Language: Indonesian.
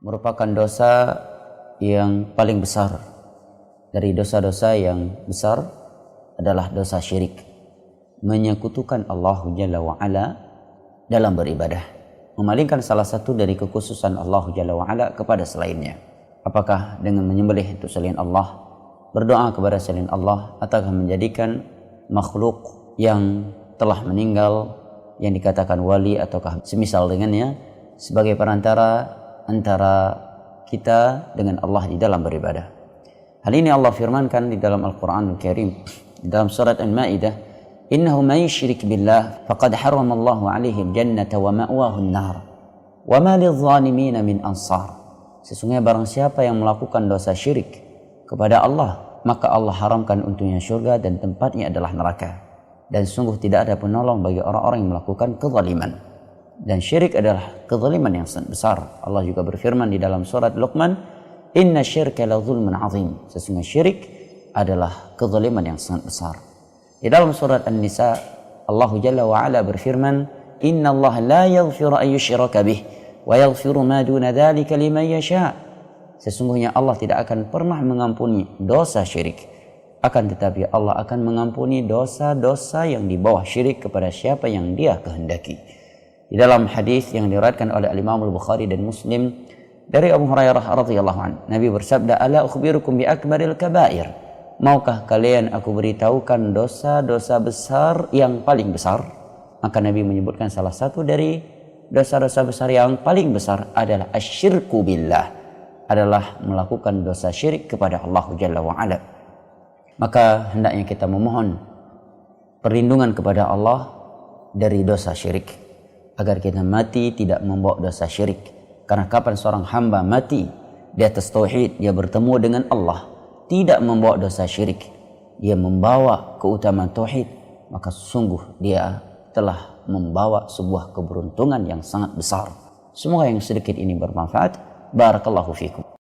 merupakan dosa yang paling besar. Dari dosa-dosa yang besar adalah dosa syirik, menyekutukan Allah Jalla wa'ala dalam beribadah, memalingkan salah satu dari kekhususan Allah Jalla wa'ala kepada selainnya. Apakah dengan menyembelih untuk selain Allah, berdoa kepada selain Allah, ataukah menjadikan makhluk yang telah meninggal yang dikatakan wali ataukah semisal dengannya sebagai perantara antara kita dengan Allah di dalam beribadah. Hal ini Allah firmankan di dalam Al-Quran Al-Karim dalam surat Al-Ma'idah, innahu man yushrik billah faqad harramallahu alaihi al-jannata wa ma'wahu an-nar wa ma lidh-dhalimin min ansar. Sesungguhnya barang siapa yang melakukan dosa syirik kepada Allah, maka Allah haramkan untuknya surga dan tempatnya adalah neraka. Dan sungguh tidak ada penolong bagi orang-orang yang melakukan kezaliman. Dan syirik adalah kezaliman yang sangat besar. Allah juga berfirman di dalam surat Luqman, inna syirka la zulmun azim. Sesungguhnya syirik adalah kezaliman yang sangat besar. Di dalam surat An-Nisa, Allah Jalla wa'ala berfirman, inna Allah la yaghfiru an yushraka bih wa yaghfiru ma duna dzalika liman yasha. Sesungguhnya Allah tidak akan pernah mengampuni dosa syirik, akan tetapi Allah akan mengampuni dosa-dosa yang di bawah syirik kepada siapa yang Dia kehendaki. Di dalam hadis yang diriwayatkan oleh Imam Al-Bukhari dan Muslim dari Abu Hurairah radhiyallahu anhu, Nabi bersabda, ala ukhbirukum bi akbaril kabair. Maukah kalian aku beritahukan dosa-dosa besar yang paling besar? Maka Nabi menyebutkan salah satu dari dosa-dosa besar yang paling besar adalah asyirku billah, adalah melakukan dosa syirik kepada Allah Jalla wa'ala. Maka hendaknya kita memohon perlindungan kepada Allah dari dosa syirik, agar kita mati tidak membawa dosa syirik. Karena kapan seorang hamba mati di atas tauhid, dia bertemu dengan Allah, tidak membawa dosa syirik, dia membawa keutamaan tauhid, maka sungguh dia telah membawa sebuah keberuntungan yang sangat besar. Semoga yang sedikit ini bermanfaat. Barakallahu fikum.